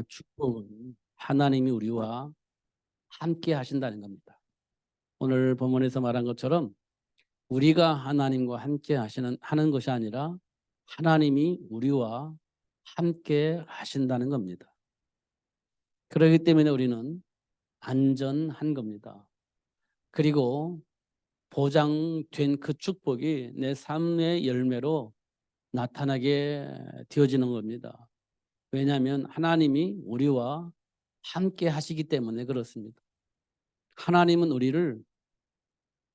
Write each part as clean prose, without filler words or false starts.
축복은 하나님이 우리와 함께 하신다는 겁니다. 오늘 본문에서 말한 것처럼 우리가 하나님과 함께 하는 것이 아니라 하나님이 우리와 함께 하신다는 겁니다. 그렇기 때문에 우리는 안전한 겁니다. 그리고 보장된 그 축복이 내 삶의 열매로 나타나게 되어지는 겁니다. 왜냐하면 하나님이 우리와 함께 하시기 때문에 그렇습니다. 하나님은 우리를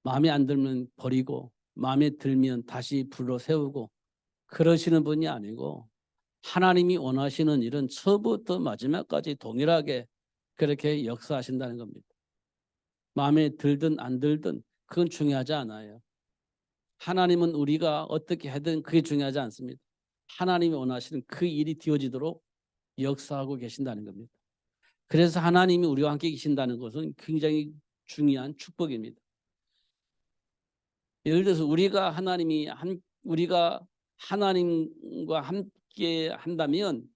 마음에 안 들면 버리고 마음에 들면 다시 불러 세우고 그러시는 분이 아니고 하나님이 원하시는 일은 처음부터 마지막까지 동일하게 그렇게 역사하신다는 겁니다. 마음에 들든 안 들든 그건 중요하지 않아요. 하나님은 우리가 어떻게 하든 그게 중요하지 않습니다. 하나님이 원하시는 그 일이 되어지도록 역사하고 계신다는 겁니다. 그래서 하나님이 우리와 함께 계신다는 것은 굉장히 중요한 축복입니다. 예를 들어서 우리가 하나님과 함께 한다면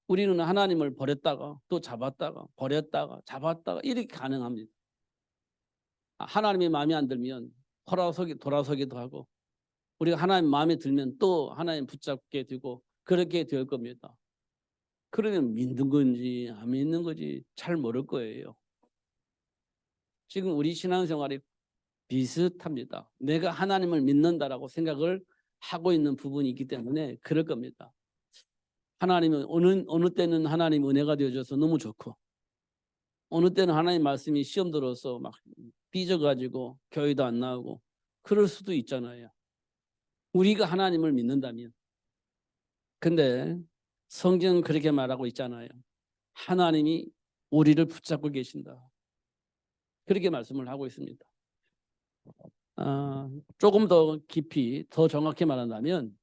우리는 하나님을 버렸다가 또 잡았다가 버렸다가 잡았다가 이렇게 가능합니다. 하나님의 마음에 안 들면 돌아서기도 하고 우리가 하나님 마음에 들면 또 하나님 붙잡게 되고 그렇게 될 겁니다. 그러면 믿는 건지 안 믿는 건지 잘 모를 거예요. 지금 우리 신앙생활이 비슷합니다. 내가 하나님을 믿는다라고 생각을 하고 있는 부분이 있기 때문에 그럴 겁니다. 하나님은 어느 때는 하나님 은혜가 되어줘서 너무 좋고 어느 때는 하나님 말씀이 시험 들어서 막 삐져가지고 교회도 안 나오고 그럴 수도 있잖아요. 우리가 하나님을 믿는다면. 근데 성경은 그렇게 말하고 있잖아요. 하나님이 우리를 붙잡고 계신다. 그렇게 말씀을 하고 있습니다. 조금 더 깊이 더 정확히 말한다면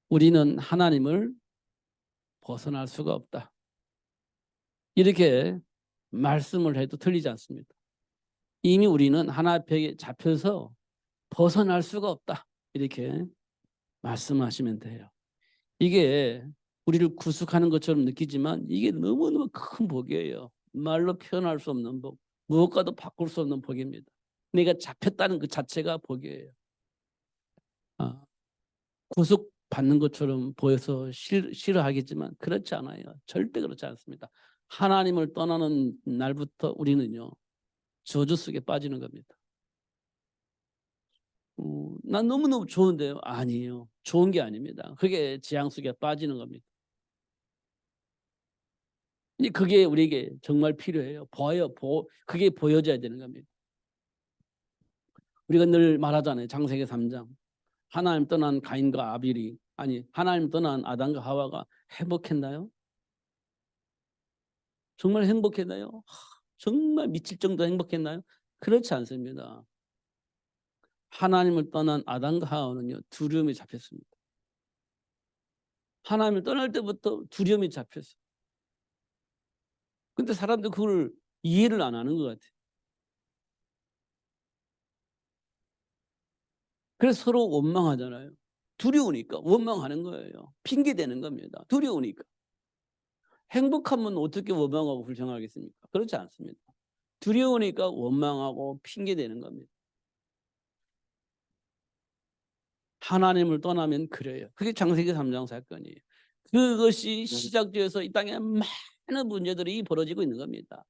우리는 하나님을 벗어날 수가 없다. 이렇게 말씀을 해도 틀리지 않습니다. 이미 우리는 하나 앞에 잡혀서 벗어날 수가 없다. 이렇게 말씀하시면 돼요. 이게 우리를 구속하는 것처럼 느끼지만 이게 너무너무 큰 복이에요. 말로 표현할 수 없는 복, 무엇과도 바꿀 수 없는 복입니다. 내가 잡혔다는 그 자체가 복이에요. 구속받는 것처럼 보여서 싫어하겠지만 그렇지 않아요. 절대 그렇지 않습니다. 하나님을 떠나는 날부터 우리는요. 저주 속에 빠지는 겁니다. 난 너무너무 좋은데요. 아니에요. 좋은 게 아닙니다. 그게 재앙 속에 빠지는 겁니다. 그게 우리에게 정말 필요해요. 그게 보여져야 되는 겁니다. 우리가 늘 말하잖아요. 창세기 3장. 하나님 떠난 가인과 아벨이 하나님 떠난 아담과 하와가 행복했나요? 정말 행복했나요? 정말 미칠 정도 행복했나요? 그렇지 않습니다. 하나님을 떠난 아담과 하와는요. 두려움에 잡혔습니다. 하나님을 떠날 때부터 두려움에 잡혔어요. 근데 사람들 그걸 이해를 안 하는 것 같아요. 그래서 서로 원망하잖아요. 두려우니까 원망하는 거예요. 핑계대는 겁니다. 두려우니까. 행복하면 어떻게 원망하고 불평하겠습니까? 그렇지 않습니다. 두려우니까 원망하고 핑계대는 겁니다. 하나님을 떠나면 그래요. 그게 창세기 3장 사건이에요. 그것이 시작되어서 이 땅에 많은 문제들이 벌어지고 있는 겁니다.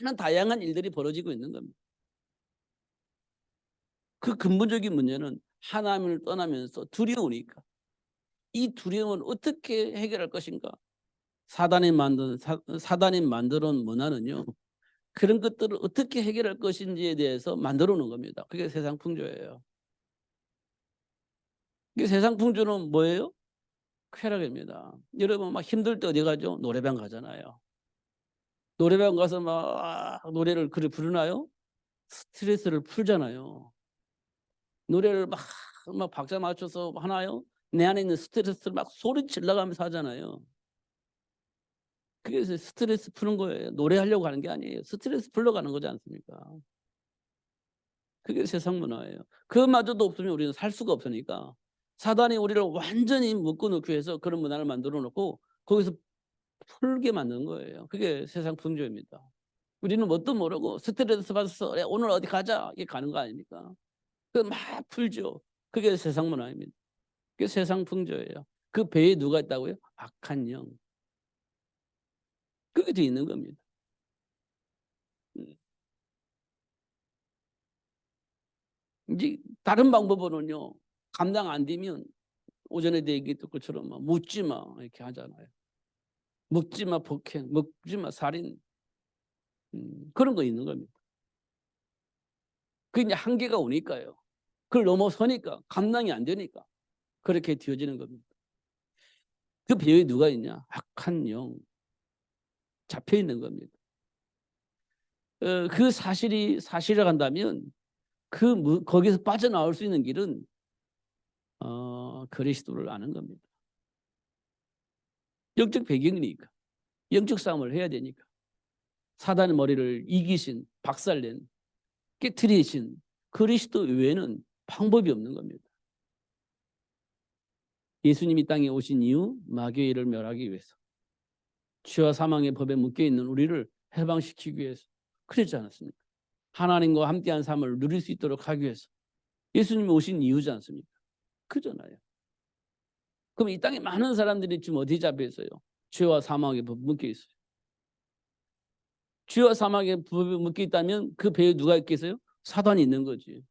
많은 다양한 일들이 벌어지고 있는 겁니다. 그 근본적인 문제는 하나님을 떠나면서 두려우니까. 이 두려움을 어떻게 해결할 것인가? 사단이 만들어 놓은 문화는요. 그런 것들을 어떻게 해결할 것인지에 대해서 만들어 놓은 겁니다. 그게 세상 풍조예요. 이게 세상 풍조는 뭐예요? 쾌락입니다. 여러분 막 힘들 때 어디 가죠? 노래방 가잖아요. 노래방 가서 막 노래를 그래 부르나요? 스트레스를 풀잖아요. 노래를 막 박자 맞춰서 하나요? 내 안에 있는 스트레스를 막 소리 질러가면서 하잖아요. 그래서 스트레스 푸는 거예요. 노래하려고 하는 게 아니에요. 스트레스 풀러 가는 거지 않습니까? 그게 세상 문화예요. 그마저도 없으면 우리는 살 수가 없으니까 사단이 우리를 완전히 묶어놓기 위해서 그런 문화를 만들어 놓고 거기서 풀게 만드는 거예요. 그게 세상 풍조입니다. 우리는 뭣도 모르고 스트레스 받아서 오늘 어디 가자 이게 가는 거 아닙니까? 그 막 풀죠. 그게 세상 문화입니다. 그게 세상 풍조예요. 그 배에 누가 있다고요? 악한 영. 그게 돼 있는 겁니다. 이제 다른 방법으로는요. 감당 안 되면 오전에 얘기했던 것처럼 묻지 마 이렇게 하잖아요. 묻지 마 폭행, 묻지 마 살인, 그런 거 있는 겁니다. 그게 이제 한계가 오니까요. 그걸 넘어서니까 감당이 안 되니까 그렇게 되어지는 겁니다. 그 배에 누가 있냐? 악한 영 잡혀 있는 겁니다. 그 사실이 사실을 한다면 거기서 빠져나올 수 있는 길은 그리스도를 아는 겁니다. 영적 배경이니까 영적 싸움을 해야 되니까 사단의 머리를 이기신 박살낸 깨트리신 그리스도 외에는 방법이 없는 겁니다. 예수님이 땅에 오신 이유 마귀의 일을 멸하기 위해서 죄와 사망의 법에 묶여있는 우리를 해방시키기 위해서 그랬지 않았습니까? 하나님과 함께한 삶을 누릴 수 있도록 하기 위해서 예수님이 오신 이유지 않습니까? 그잖아요. 그럼 이 땅에 많은 사람들이 지금 어디 잡혀 있어요? 죄와 사망의 법에 묶여 있어요. 죄와 사망의 법에 묶여 있다면 그 배에 누가 있겠어요? 사단이 있는 거지.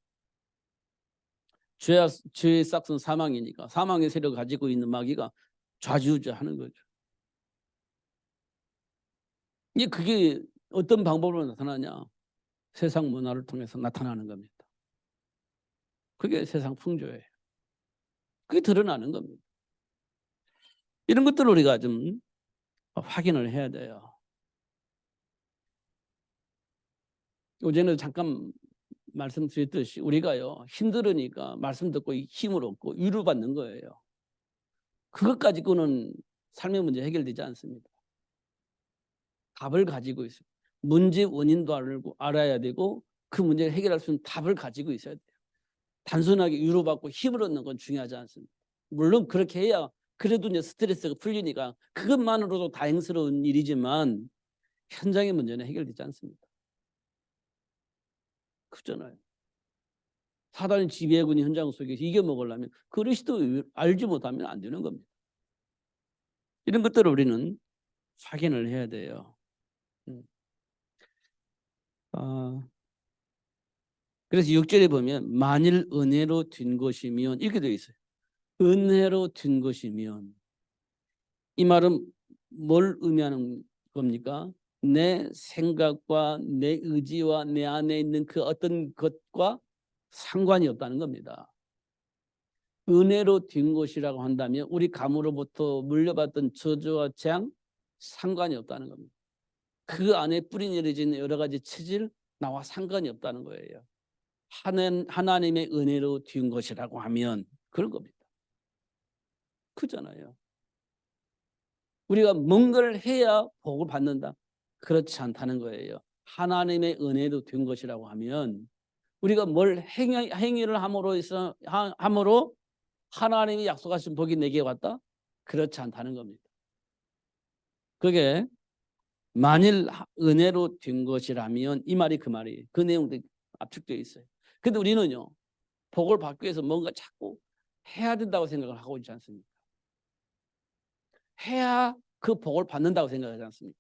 죄의 싹은 사망이니까 사망의 세력을 가지고 있는 마귀가 좌지우지하는 거죠. 이제 그게 어떤 방법으로 나타나냐? 세상 문화를 통해서 나타나는 겁니다. 그게 세상 풍조예요. 그게 드러나는 겁니다. 이런 것들을 우리가 좀 확인을 해야 돼요. 어제는 잠깐 말씀드렸듯이 우리가요 힘들으니까 말씀 듣고 힘을 얻고 위로받는 거예요. 그것 가지고는 삶의 문제 해결되지 않습니다. 답을 가지고 있어요. 문제 원인도 알아야 되고 그 문제를 해결할 수 있는 답을 가지고 있어야 돼요. 단순하게 위로받고 힘을 얻는 건 중요하지 않습니다. 물론 그렇게 해야 그래도 이제 스트레스가 풀리니까 그것만으로도 다행스러운 일이지만 현장의 문제는 해결되지 않습니다. 그렇잖아요. 사단이 지배하고 있는 현장 속에서 이겨먹으려면 그리스도 알지 못하면 안 되는 겁니다. 이런 것들을 우리는 확인을 해야 돼요. 그래서 6절에 보면 만일 은혜로 된 것이면 이렇게 되어 있어요. 은혜로 된 것이면 이 말은 뭘 의미하는 겁니까? 내 생각과 내 의지와 내 안에 있는 그 어떤 것과 상관이 없다는 겁니다. 은혜로 된 것이라고 한다면 우리 감으로부터 물려받던 저주와 재앙 상관이 없다는 겁니다. 그 안에 뿌리내려진 여러 가지 체질 나와 상관이 없다는 거예요. 하나님의 은혜로 된 것이라고 하면 그런 겁니다. 크잖아요. 우리가 뭔가를 해야 복을 받는다. 그렇지 않다는 거예요. 하나님의 은혜로 된 것이라고 하면 우리가 뭘 행위를 함으로 하나님이 약속하신 복이 내게 왔다? 그렇지 않다는 겁니다. 그게 만일 은혜로 된 것이라면 이 말이 그 말이에요. 그 내용도 압축되어 있어요. 근데 우리는요. 복을 받기 위해서 뭔가 자꾸 해야 된다고 생각을 하고 있지 않습니까? 해야 그 복을 받는다고 생각하지 않습니까?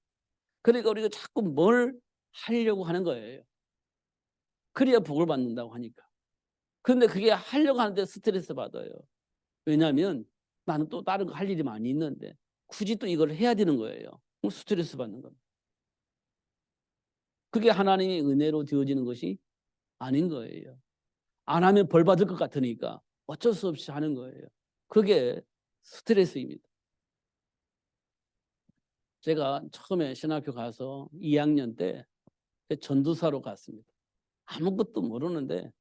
그러니까 우리가 자꾸 뭘 하려고 하는 거예요. 그래야 복을 받는다고 하니까. 그런데 그게 하려고 하는데 스트레스 받아요. 왜냐하면 나는 또 다른 거 할 일이 많이 있는데 굳이 또 이걸 해야 되는 거예요. 그럼 스트레스 받는 겁니다. 그게 하나님의 은혜로 되어지는 것이 아닌 거예요. 안 하면 벌 받을 것 같으니까 어쩔 수 없이 하는 거예요. 그게 스트레스입니다. 제가 처음에 신학교 가서 2학년 때 전도사로 갔습니다. 아무것도 모르는데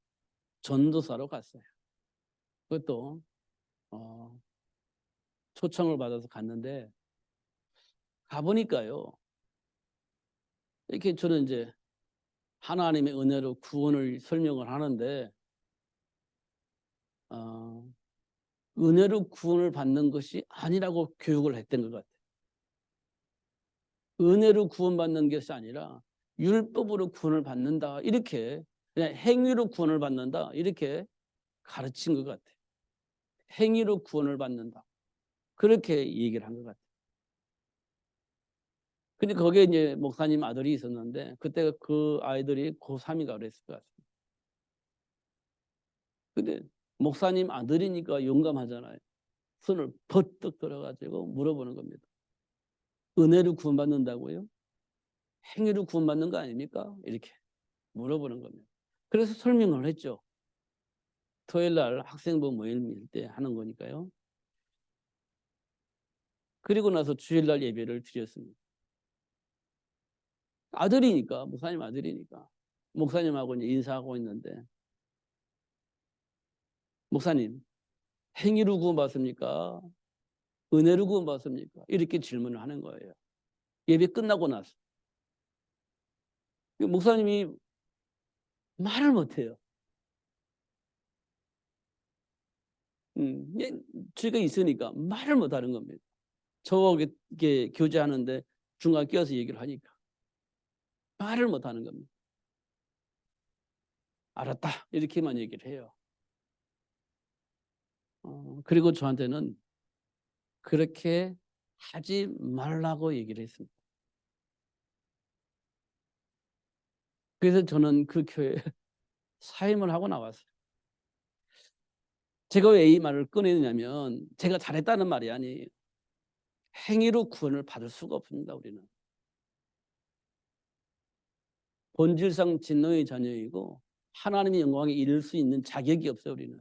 전도사로 갔어요. 그것도 초청을 받아서 갔는데 가보니까요. 이렇게 저는 이제 하나님의 은혜로 구원을 설명을 하는데 은혜로 구원을 받는 것이 아니라고 교육을 했던 것 같아요. 은혜로 구원받는 것이 아니라 율법으로 구원을 받는다. 이렇게 그냥 행위로 구원을 받는다. 이렇게 가르친 것 같아요. 행위로 구원을 받는다. 그렇게 얘기를 한 것 같아요. 근데 거기에 이제 목사님 아들이 있었는데 그때 그 아이들이 고3인가 그랬을 것 같습니다. 근데 목사님 아들이니까 용감하잖아요. 손을 버뜩 들어가지고 물어보는 겁니다. 은혜로 구원받는다고요? 행위로 구원받는 거 아닙니까? 이렇게 물어보는 겁니다. 그래서 설명을 했죠. 토요일 날 학생부 모임일 때 하는 거니까요. 그리고 나서 주일 날 예배를 드렸습니다. 아들이니까, 목사님 아들이니까. 목사님하고 이제 인사하고 있는데, 목사님, 행위로 구원받습니까? 은혜로 구원받습니까? 이렇게 질문을 하는 거예요. 예배 끝나고 나서. 목사님이 말을 못해요. 죄가 있으니까 말을 못하는 겁니다. 저하고 이렇게 교제하는데 중간에 끼어서 얘기를 하니까 말을 못하는 겁니다. 알았다 이렇게만 얘기를 해요. 그리고 저한테는 그렇게 하지 말라고 얘기를 했습니다. 그래서 저는 그 교회에 사임을 하고 나왔어요. 제가 왜 이 말을 꺼내느냐면 제가 잘했다는 말이 아니에요. 행위로 구원을 받을 수가 없습니다. 우리는. 본질상 진노의 자녀이고 하나님의 영광에 이를 수 있는 자격이 없어요. 우리는.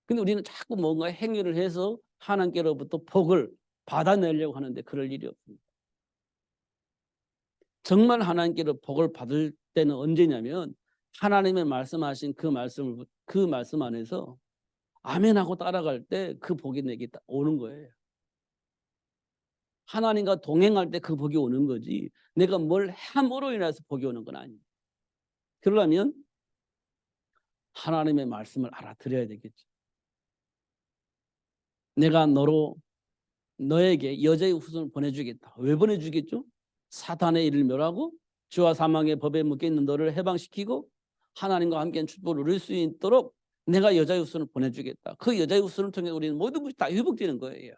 근데 우리는 자꾸 뭔가 행위를 해서 하나님께로부터 복을 받아내려고 하는데 그럴 일이 없습니다. 정말 하나님께로 복을 받을 때는 언제냐면 하나님의 말씀하신 그 말씀 안에서 아멘하고 따라갈 때 그 복이 내게 오는 거예요. 하나님과 동행할 때 그 복이 오는 거지 내가 뭘 함으로 인해서 복이 오는 건 아니에요. 그러려면 하나님의 말씀을 알아들어야 되겠죠. 내가 너에게 여자의 후손을 보내주겠다. 왜 보내주겠죠? 사탄의 일을 멸하고 죄와 사망의 법에 묶여있는 너를 해방시키고 하나님과 함께한 축복을 누릴 수 있도록 내가 여자의 후손을 보내주겠다. 그 여자의 후손을 통해 우리는 모든 것이 다 회복되는 거예요.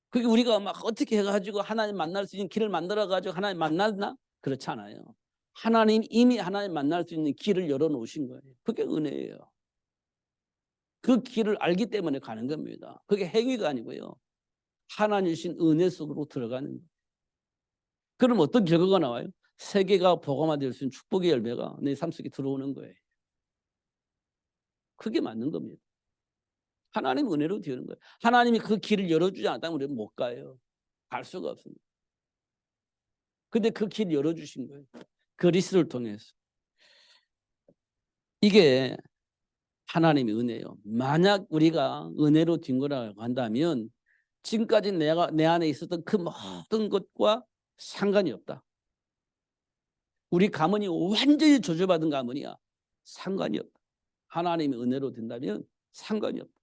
그게 우리가 막 어떻게 해가지고 하나님 만날 수 있는 길을 만들어가지고 하나님 만났나? 그렇지 않아요. 하나님 이미 하나님 만날 수 있는 길을 열어놓으신 거예요. 그게 은혜예요. 그 길을 알기 때문에 가는 겁니다. 그게 행위가 아니고요. 하나님 주신 은혜 속으로 들어가는 거예요. 그럼 어떤 결과가 나와요? 세계가 복음화될 수 있는 축복의 열매가 내 삶 속에 들어오는 거예요. 그게 맞는 겁니다. 하나님 은혜로 되는 거예요. 하나님이 그 길을 열어주지 않았다면 우리는 못 가요. 갈 수가 없습니다. 근데 그 길 열어주신 거예요. 그리스도를 통해서. 이게 하나님의 은혜예요. 만약 우리가 은혜로 된 거라고 한다면 지금까지 내 안에 있었던 그 모든 것과 상관이 없다. 우리 가문이 완전히 저주받은 가문이야. 상관이 없다. 하나님의 은혜로 된다면 상관이 없다.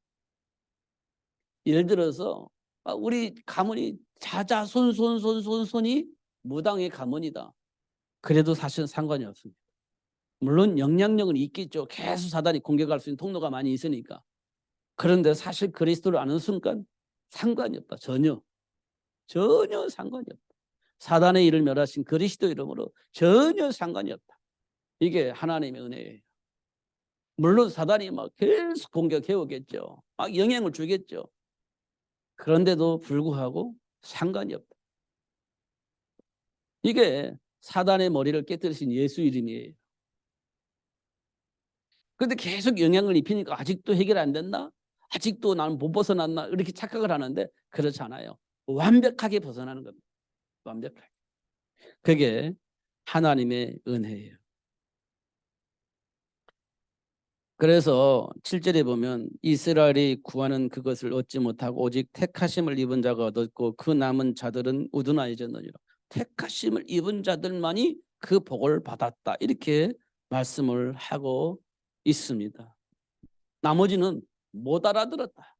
예를 들어서 우리 가문이 자자손손손손손이 무당의 가문이다. 그래도 사실은 상관이 없습니다. 물론 영향력은 있겠죠. 계속 사단이 공격할 수 있는 통로가 많이 있으니까. 그런데 사실 그리스도를 아는 순간 상관이 없다. 전혀 상관이 없다. 사단의 일을 멸하신 그리스도 이름으로 전혀 상관이 없다. 이게 하나님의 은혜예요. 물론 사단이 막 계속 공격해 오겠죠. 막 영향을 주겠죠. 그런데도 불구하고 상관이 없다. 이게 사단의 머리를 깨뜨리신 예수 이름이에요. 그런데 계속 영향을 입히니까 아직도 해결 안 됐나? 아직도 나는 못 벗어났나? 이렇게 착각을 하는데 그렇지 않아요. 완벽하게 벗어나는 겁니다. 완벽하게. 그게 하나님의 은혜예요. 그래서 7절에 보면 이스라엘이 구하는 그것을 얻지 못하고 오직 택하심을 입은 자가 얻었고 그 남은 자들은 우둔하여졌느니라. 택하심을 입은 자들만이 그 복을 받았다. 이렇게 말씀을 하고 있습니다. 나머지는 못 알아들었다.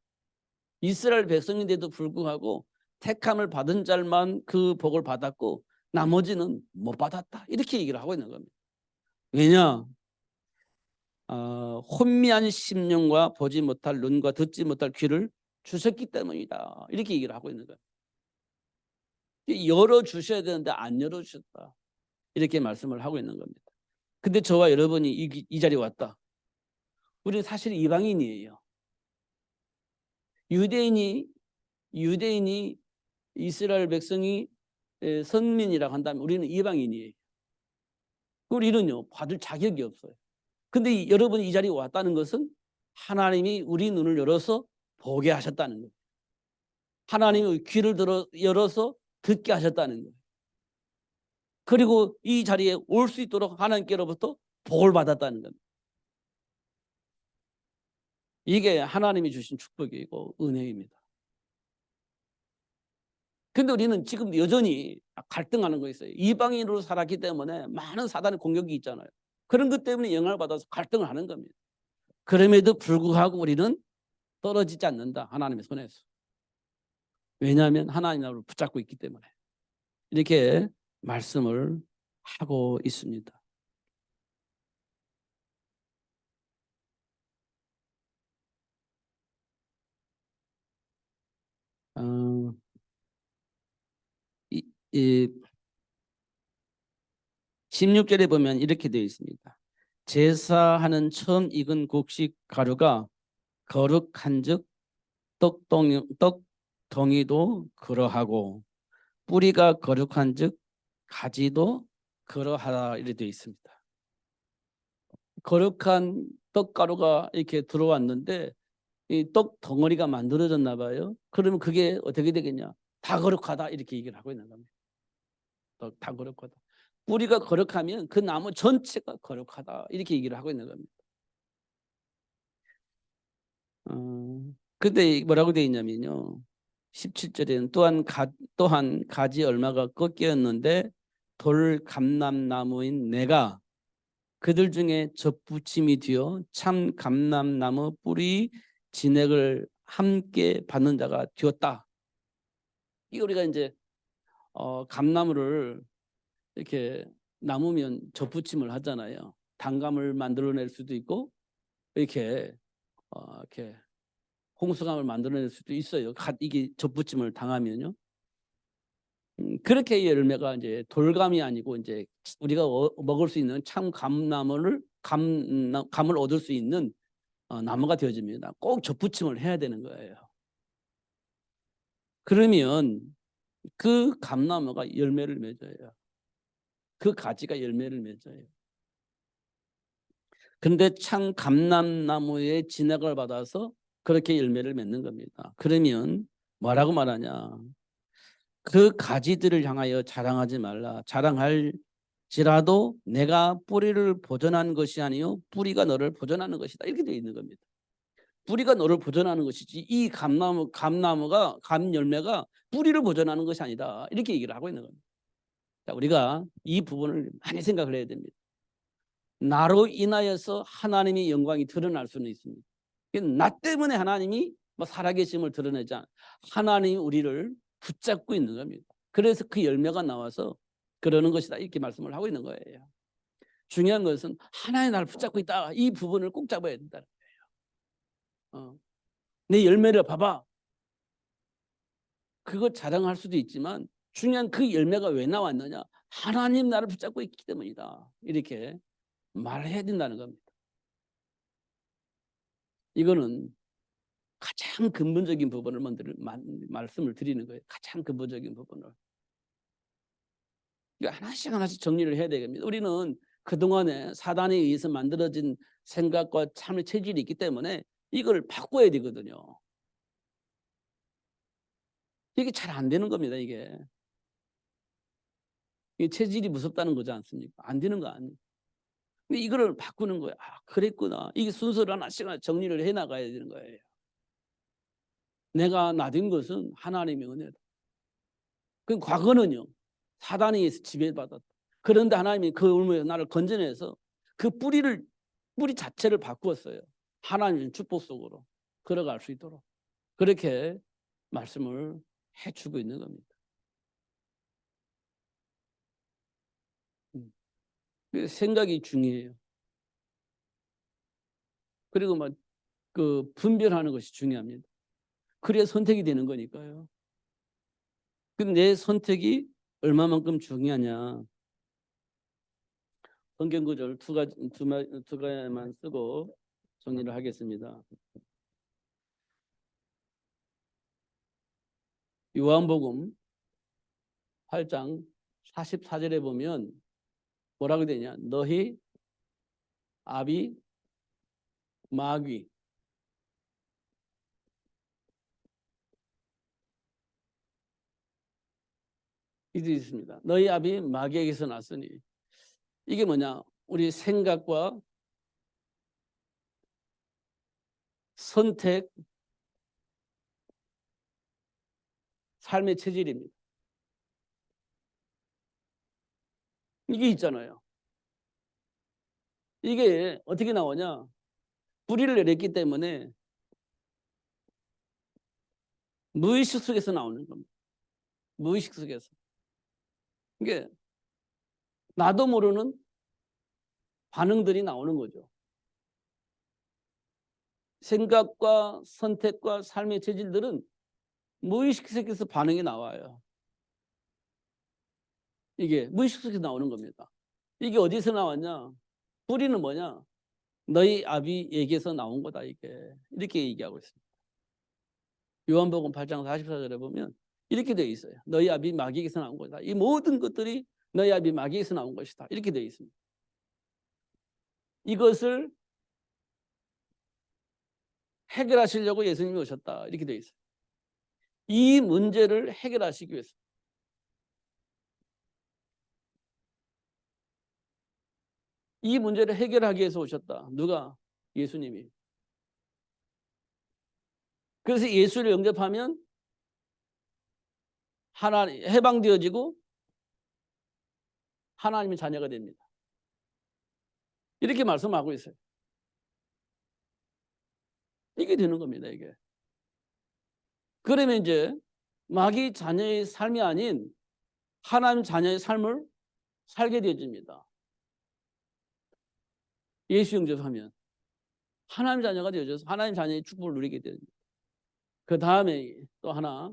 이스라엘 백성인데도 불구하고 택함을 받은 자만 그 복을 받았고 나머지는 못 받았다. 이렇게 얘기를 하고 있는 겁니다. 왜냐? 혼미한 심령과 보지 못할 눈과 듣지 못할 귀를 주셨기 때문이다. 이렇게 얘기를 하고 있는 거예요. 열어주셔야 되는데 안 열어주셨다. 이렇게 말씀을 하고 있는 겁니다. 근데 저와 여러분이 이 자리에 왔다. 우리는 사실 이방인이에요. 유대인이 이스라엘 백성이 선민이라고 한다면 우리는 이방인이에요. 우리는요 받을 자격이 없어요. 근데 여러분이 이 자리에 왔다는 것은 하나님이 우리 눈을 열어서 보게 하셨다는 거예요. 하나님이 귀를 열어서 듣게 하셨다는 거예요. 그리고 이 자리에 올 수 있도록 하나님께로부터 복을 받았다는 겁니다. 이게 하나님이 주신 축복이고 은혜입니다. 근데 우리는 지금 여전히 갈등하는 거 있어요. 이방인으로 살았기 때문에 많은 사단의 공격이 있잖아요. 그런 것 때문에 영향을 받아서 갈등을 하는 겁니다. 그럼에도 불구하고 우리는 떨어지지 않는다. 하나님의 손에서. 왜냐하면 하나님을 붙잡고 있기 때문에. 이렇게 말씀을 하고 있습니다. 어, 이 16절에 보면 이렇게 되어 있습니다. 제사하는 처음 익은 곡식 가루가 거룩한즉 떡덩이도 그러하고 뿌리가 거룩한즉 가지도 그러하다 이렇게 되어 있습니다. 거룩한 떡가루가 이렇게 들어왔는데 이 떡 덩어리가 만들어졌나 봐요. 그러면 그게 어떻게 되겠냐? 다 거룩하다 이렇게 얘기를 하고 있는 겁니다. 다 거룩하다. 뿌리가 거룩하면 그 나무 전체가 거룩하다 이렇게 얘기를 하고 있는 겁니다. 근데 뭐라고 되어 있냐면요. 17절에는 또한 가지 얼마가 꺾였는데 돌 감람나무인 내가 그들 중에 접붙임이 되어 참 감람나무 뿌리 진액을 함께 받는 자가 되었다. 이 우리가 이제 감나무를 이렇게 남으면 접붙임을 하잖아요. 단감을 만들어낼 수도 있고 이렇게 홍수감을 만들어낼 수도 있어요. 이게 접붙임을 당하면요. 그렇게 열매가 이제 돌감이 아니고 이제 우리가 먹을 수 있는 참 감을 얻을 수 있는 나무가 되어집니다. 꼭 접붙임을 해야 되는 거예요. 그러면 그 감나무가 열매를 맺어요. 그 가지가 열매를 맺어요. 그런데 참 감람나무의 진액을 받아서 그렇게 열매를 맺는 겁니다. 그러면 뭐라고 말하냐? 그 가지들을 향하여 자랑하지 말라. 자랑할지라도 내가 뿌리를 보존한 것이 아니요 뿌리가 너를 보존하는 것이다. 이렇게 되어 있는 겁니다. 뿌리가 너를 보존하는 것이지 이 감나무가 감 열매가 뿌리를 보존하는 것이 아니다. 이렇게 얘기를 하고 있는 겁니다. 자, 우리가 이 부분을 많이 생각을 해야 됩니다. 나로 인하여서 하나님의 영광이 드러날 수는 있습니다. 나 때문에 하나님이 살아계심을 드러내지 않아. 하나님이 우리를 붙잡고 있는 겁니다. 그래서 그 열매가 나와서 그러는 것이다. 이렇게 말씀을 하고 있는 거예요. 중요한 것은 하나님 나를 붙잡고 있다. 이 부분을 꼭 잡아야 된다는 거예요. 내 열매를 봐봐. 그거 자랑할 수도 있지만 중요한 그 열매가 왜 나왔느냐. 하나님 나를 붙잡고 있기 때문이다. 이렇게 말해야 된다는 겁니다. 이거는 가장 근본적인 부분을 먼저 말씀을 드리는 거예요. 가장 근본적인 부분을. 하나씩 정리를 해야 되겠습니다. 우리는 그동안에 사단에 의해서 만들어진 생각과 참의 체질이 있기 때문에 이걸 바꿔야 되거든요. 이게 잘 안 되는 겁니다. 이게 체질이 무섭다는 거지 않습니까? 안 되는 거 아니에요. 근데 이거를 바꾸는 거예요. 그랬구나. 이게 순서를 하나씩 정리를 해나가야 되는 거예요. 내가 나된 것은 하나님의 은혜다. 그 과거는요. 사단에 의해서 지배받았다. 그런데 하나님이 그 울무에서 나를 건져내서 그 뿌리 자체를 바꾸었어요. 하나님의 축복 속으로 걸어갈 수 있도록. 그렇게 말씀을 해주고 있는 겁니다. 생각이 중요해요. 그리고 막 그 분별하는 것이 중요합니다. 그래야 선택이 되는 거니까요. 그럼 내 선택이 얼마만큼 중요하냐? 성경 구절 두 가지만 쓰고 정리를 하겠습니다. 요한복음 8장 44절에 보면 뭐라고 되냐? 너희 아비 마귀 이들이 있습니다. 너희 아비 마귀에게서 났으니 이게 뭐냐? 우리 생각과 선택, 삶의 체질입니다. 이게 있잖아요. 이게 어떻게 나오냐? 뿌리를 내렸기 때문에 무의식 속에서 나오는 겁니다. 무의식 속에서. 이게 나도 모르는 반응들이 나오는 거죠. 생각과 선택과 삶의 체질들은 무의식 속에서 반응이 나와요. 이게 무의식 속에서 나오는 겁니다. 이게 어디서 나왔냐? 뿌리는 뭐냐? 너희 아비에게서 나온 거다. 이게 이렇게 얘기하고 있습니다. 요한복음 8장 44절에 보면 이렇게 되어 있어요. 너희 아비 마귀에게서 나온 거다. 이 모든 것들이 너희 아비 마귀에게서 나온 것이다. 이렇게 되어 있습니다. 이것을 해결하시려고 예수님이 오셨다. 이렇게 되어 있어요. 이 문제를 해결하시기 위해서. 이 문제를 해결하기 위해서 오셨다. 누가? 예수님이. 그래서 예수를 영접하면 하나님 해방되어지고 하나님의 자녀가 됩니다. 이렇게 말씀하고 있어요. 이게 되는 겁니다. 이게. 그러면 이제 마귀 자녀의 삶이 아닌 하나님 자녀의 삶을 살게 되어집니다. 예수 영접하면 하나님 자녀가 되어져서 하나님 자녀의 축복을 누리게 됩니다. 그 다음에 또 하나.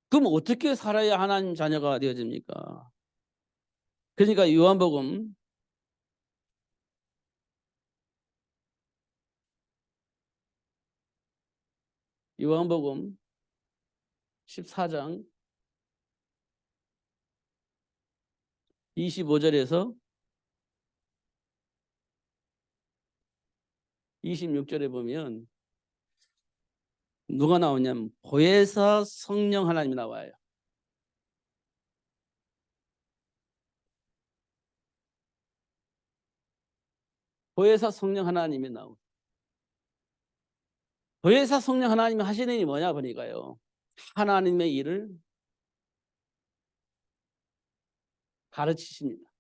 그럼 어떻게 살아야 하나님 자녀가 되어집니까? 그러니까 요한복음 14장 25절에서 26절에 보면 누가 나오냐면 보혜사 성령 하나님이 나와요. 보혜사 성령 하나님이 나오고 보혜사 성령 하나님이 하시는 일이 뭐냐 보니까요. 하나님의 일을 가르치십니다.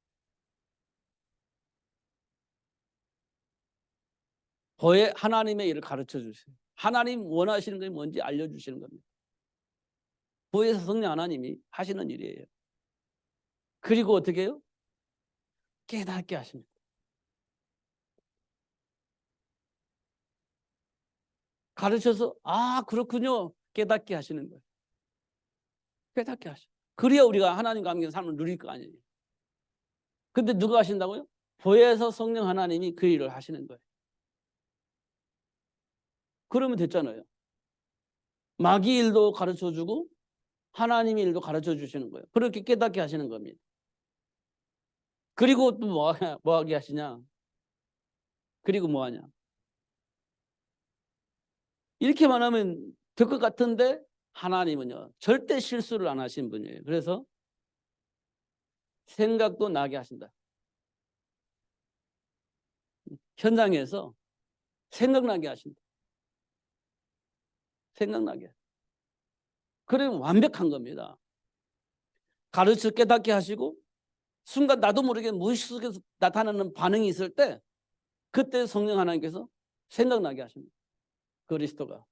하나님의 일을 가르쳐 주세요. 하나님 원하시는 게 뭔지 알려주시는 겁니다. 보혜사 성령 하나님이 하시는 일이에요. 그리고 어떻게 해요? 깨닫게 하십니다. 가르쳐서 그렇군요. 깨닫게 하시는 거예요. 깨닫게 하셔. 그래야 우리가 하나님과 함께 삶을 누릴 거 아니에요. 근데 누가 하신다고요? 보혜사 성령 하나님이 그 일을 하시는 거예요. 그러면 됐잖아요. 마귀 일도 가르쳐주고 하나님의 일도 가르쳐 주시는 거예요. 그렇게 깨닫게 하시는 겁니다. 그리고 또 뭐하게 하시냐? 그리고 뭐하냐? 이렇게만 하면 될 것 같은데 하나님은요. 절대 실수를 안 하신 분이에요. 그래서 생각도 나게 하신다. 현장에서 생각나게 하신다. 생각나게. 그러면 완벽한 겁니다. 가르쳐 깨닫게 하시고 순간 나도 모르게 무의식 속에서 나타나는 반응이 있을 때 그때 성령 하나님께서 생각나게 하십니다. 그리스도가.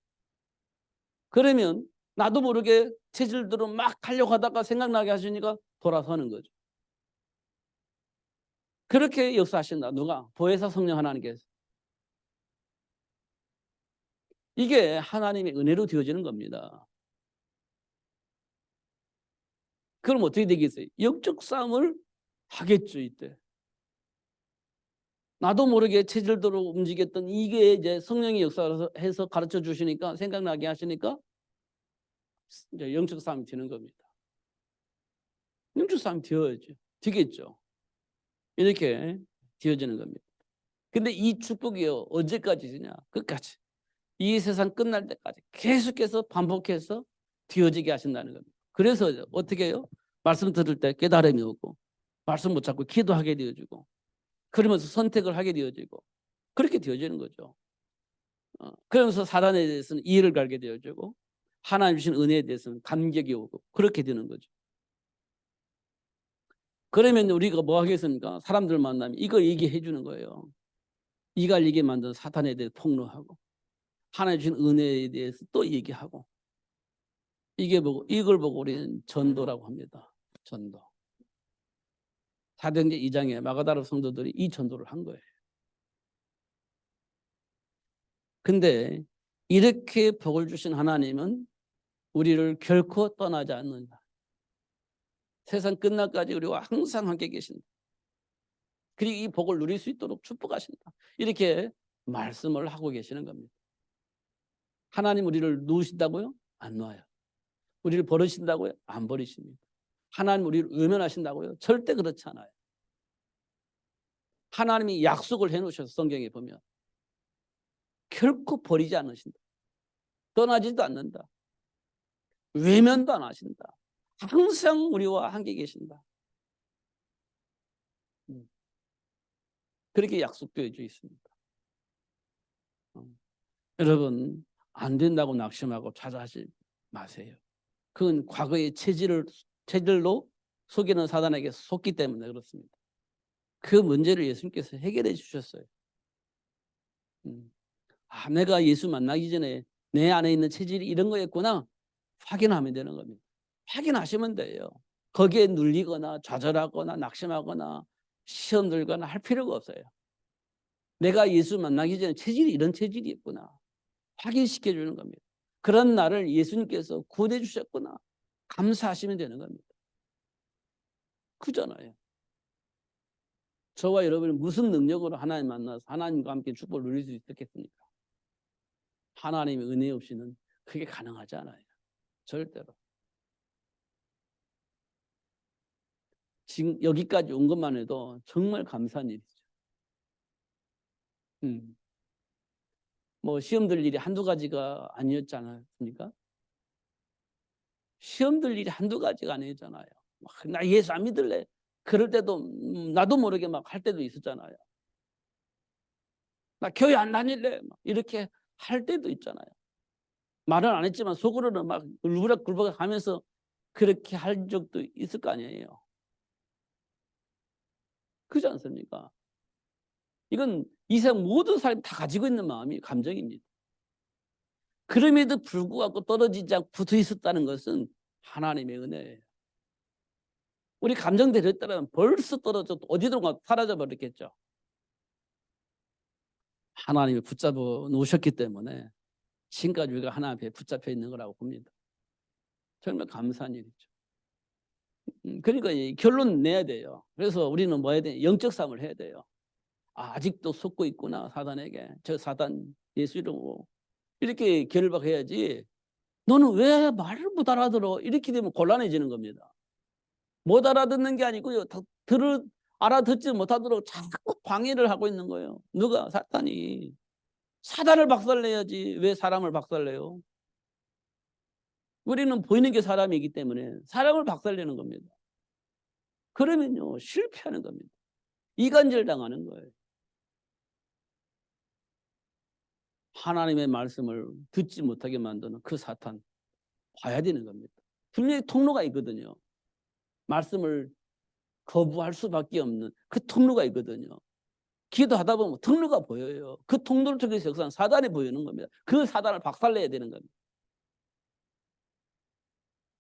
그러면 나도 모르게 체질대로 막 하려고 하다가 생각나게 하시니까 돌아서는 거죠. 그렇게 역사하신다. 누가? 보혜사 성령 하나님께서. 이게 하나님의 은혜로 되어지는 겁니다. 그럼 어떻게 되겠어요? 영적 싸움을 하겠죠, 이때. 나도 모르게 체질대로 움직였던 이게 이제 성령의 역사를 해서 가르쳐 주시니까 생각나게 하시니까 이제 영적 싸움이 되는 겁니다. 영적 싸움이 되겠죠. 이렇게 되어지는 겁니다. 근데 이 축복이요, 언제까지 되냐? 끝까지. 이 세상 끝날 때까지 계속해서 반복해서 되어지게 하신다는 겁니다. 그래서 어떻게 해요? 말씀 들을 때 깨달음이 오고, 말씀 못 찾고 기도하게 되어지고, 그러면서 선택을 하게 되어지고, 그렇게 되어지는 거죠. 그러면서 사단에 대해서는 이해를 갈게 되어지고, 하나님 주신 은혜에 대해서는 감격이 오고, 그렇게 되는 거죠. 그러면 우리가 뭐 하겠습니까? 사람들 만나면 이걸 얘기해 주는 거예요. 이갈리게 만든 사탄에 대해 폭로하고, 하나님 주신 은혜에 대해서 또 얘기하고, 이걸 보고 우리는 전도라고 합니다. 전도. 사도행전 2장에 마가다라 성도들이 이 전도를 한 거예요. 근데 이렇게 복을 주신 하나님은 우리를 결코 떠나지 않는다. 세상 끝날까지 우리와 항상 함께 계신다. 그리고 이 복을 누릴 수 있도록 축복하신다. 이렇게 말씀을 하고 계시는 겁니다. 하나님 우리를 놓으신다고요? 안 놓아요. 우리를 버리신다고요? 안 버리십니다. 하나님 우리를 외면하신다고요? 절대 그렇지 않아요. 하나님이 약속을 해놓으셔서 성경에 보면 결코 버리지 않으신다. 떠나지도 않는다. 외면도 안 하신다. 항상 우리와 함께 계신다. 그렇게 약속되어 있습니다. 여러분, 안 된다고 낙심하고 좌절하지 마세요. 그건 과거의 체질로 속이는 사단에게 속기 때문에 그렇습니다. 그 문제를 예수님께서 해결해 주셨어요. 내가 예수 만나기 전에 내 안에 있는 체질이 이런 거였구나 확인하면 되는 겁니다. 확인하시면 돼요. 거기에 눌리거나 좌절하거나 낙심하거나 시험 들거나 할 필요가 없어요. 내가 예수 만나기 전에 체질이 이런 체질이 있구나 확인시켜 주는 겁니다. 그런 나를 예수님께서 구원해 주셨구나 감사하시면 되는 겁니다. 그잖아요. 저와 여러분이 무슨 능력으로 하나님 만나서 하나님과 함께 축복을 누릴 수 있겠습니까? 하나님의 은혜 없이는 그게 가능하지 않아요. 절대로. 지금 여기까지 온 것만 해도 정말 감사한 일이죠. 뭐 시험 들 일이 한두 가지가 아니었지 않습니까? 시험 들 일이 한두 가지가 아니었잖아요. 나 예수 안 믿을래. 그럴 때도 나도 모르게 막 할 때도 있었잖아요. 나 교회 안 다닐래. 막 이렇게 할 때도 있잖아요. 말은 안 했지만 속으로는 막 울부락불부락 하면서 그렇게 할 적도 있을 거 아니에요. 그렇지 않습니까? 이건 이 세상 모든 사람이 다 가지고 있는 마음이 감정입니다. 그럼에도 불구하고 떨어지지 않고 붙어 있었다는 것은 하나님의 은혜예요. 우리 감정대로 했다면 벌써 떨어져 어디론가 사라져 버렸겠죠. 하나님이 붙잡아 놓으셨기 때문에 지금까지 우리가 하나님 앞에 붙잡혀 있는 거라고 봅니다. 정말 감사한 일이죠. 그러니까 결론 내야 돼요. 그래서 우리는 뭐 해야 돼요? 영적 싸움을 해야 돼요. 아직도 속고 있구나 사단에게. 저 사단 예수 이름으로 이렇게 결박해야지. 너는 왜 말을 못 알아들어? 이렇게 되면 곤란해지는 겁니다. 못 알아듣는 게 아니고요. 알아듣지 못하도록 자꾸 방해를 하고 있는 거예요. 누가? 사탄이. 사단을 박살내야지 왜 사람을 박살내요? 우리는 보이는 게 사람이기 때문에 사람을 박살내는 겁니다. 그러면요 실패하는 겁니다. 이간질 당하는 거예요. 하나님의 말씀을 듣지 못하게 만드는 그 사탄 봐야 되는 겁니다. 분명히 통로가 있거든요. 말씀을 거부할 수밖에 없는 그 통로가 있거든요. 기도하다 보면 통로가 보여요. 그 통로를 통해서 역사는 사단이 보이는 겁니다. 그 사단을 박살내야 되는 겁니다.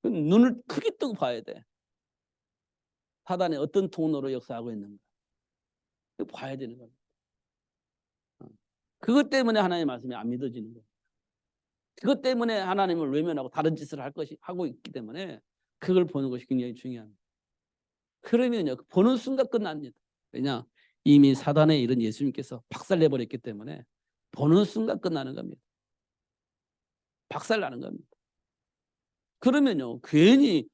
눈을 크게 뜨고 봐야 돼. 사단이 어떤 통로로 역사하고 있는가. 봐야 되는 겁니다. 그것 때문에 하나님의 말씀이 안 믿어지는 거예요. 그것 때문에 하나님을 외면하고 다른 짓을 하고 있기 때문에 그걸 보는 것이 굉장히 중요합니다. 그러면요, 보는 순간 끝납니다. 왜냐? 이미 사단의 일은 예수님께서 박살내버렸기 때문에 보는 순간 끝나는 겁니다. 박살나는 겁니다. 그러면요, 괜히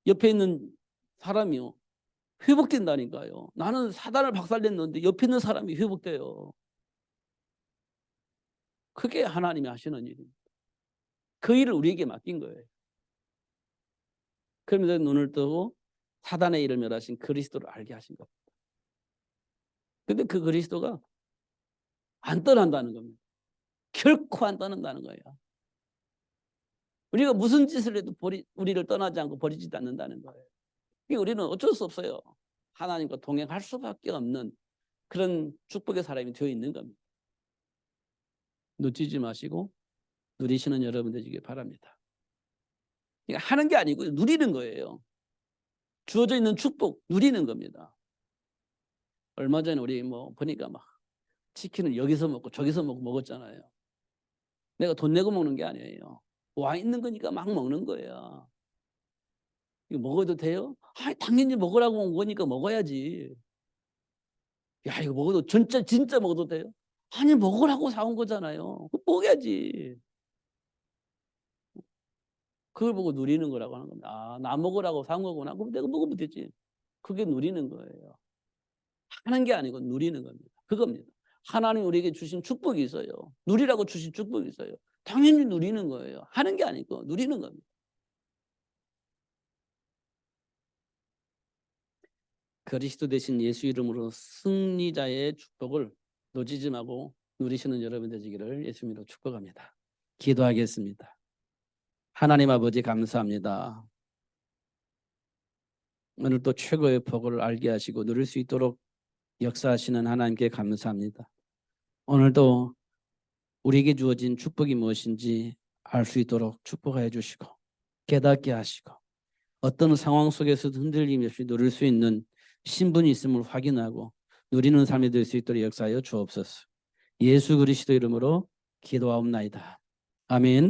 옆에 있는 사람이요, 회복된다니까요. 나는 사단을 박살냈는데 옆에 있는 사람이 회복돼요. 그게 하나님이 하시는 일입니다. 그 일을 우리에게 맡긴 거예요. 그러면서 눈을 뜨고 사단의 일을 멸하신 그리스도를 알게 하신 겁니다. 근데 그 그리스도가 안 떠난다는 겁니다. 결코 안 떠난다는 거예요. 우리가 무슨 짓을 해도 우리를 떠나지 않고 버리지도 않는다는 거예요. 우리는 어쩔 수 없어요. 하나님과 동행할 수밖에 없는 그런 축복의 사람이 되어 있는 겁니다. 놓치지 마시고 누리시는 여러분 되시길 바랍니다. 그러니까 하는 게 아니고 누리는 거예요. 주어져 있는 축복 누리는 겁니다. 얼마 전에 우리 보니까 막 치킨을 여기서 먹고 저기서 먹었잖아요. 내가 돈 내고 먹는 게 아니에요. 와 있는 거니까 막 먹는 거예요. 이거 먹어도 돼요? 당연히 먹으라고 온 거니까 먹어야지. 야, 이거 먹어도 진짜 먹어도 돼요? 아니, 먹으라고 사온 거잖아요. 먹어야지. 그걸 보고 누리는 거라고 하는 겁니다. 아, 나 먹으라고 사온 거구나. 그럼 내가 먹으면 되지. 그게 누리는 거예요. 하는 게 아니고 누리는 겁니다. 그겁니다. 하나님 우리에게 주신 축복이 있어요. 누리라고 주신 축복이 있어요. 당연히 누리는 거예요. 하는 게 아니고 누리는 겁니다. 그리스도 대신 예수 이름으로 승리자의 축복을 놓치지 말고 누리시는 여러분 되시기를 예수님으로 축복합니다. 기도하겠습니다. 하나님 아버지 감사합니다. 오늘 또 최고의 복을 알게 하시고 누릴 수 있도록 역사하시는 하나님께 감사합니다. 오늘도 우리에게 주어진 축복이 무엇인지 알 수 있도록 축복해 주시고 깨닫게 하시고 어떤 상황 속에서도 흔들림이 없이 누릴 수 있는 신분이 있음을 확인하고 누리는 삶이 될 수 있도록 역사하여 주옵소서. 예수 그리스도 이름으로 기도하옵나이다. 아멘.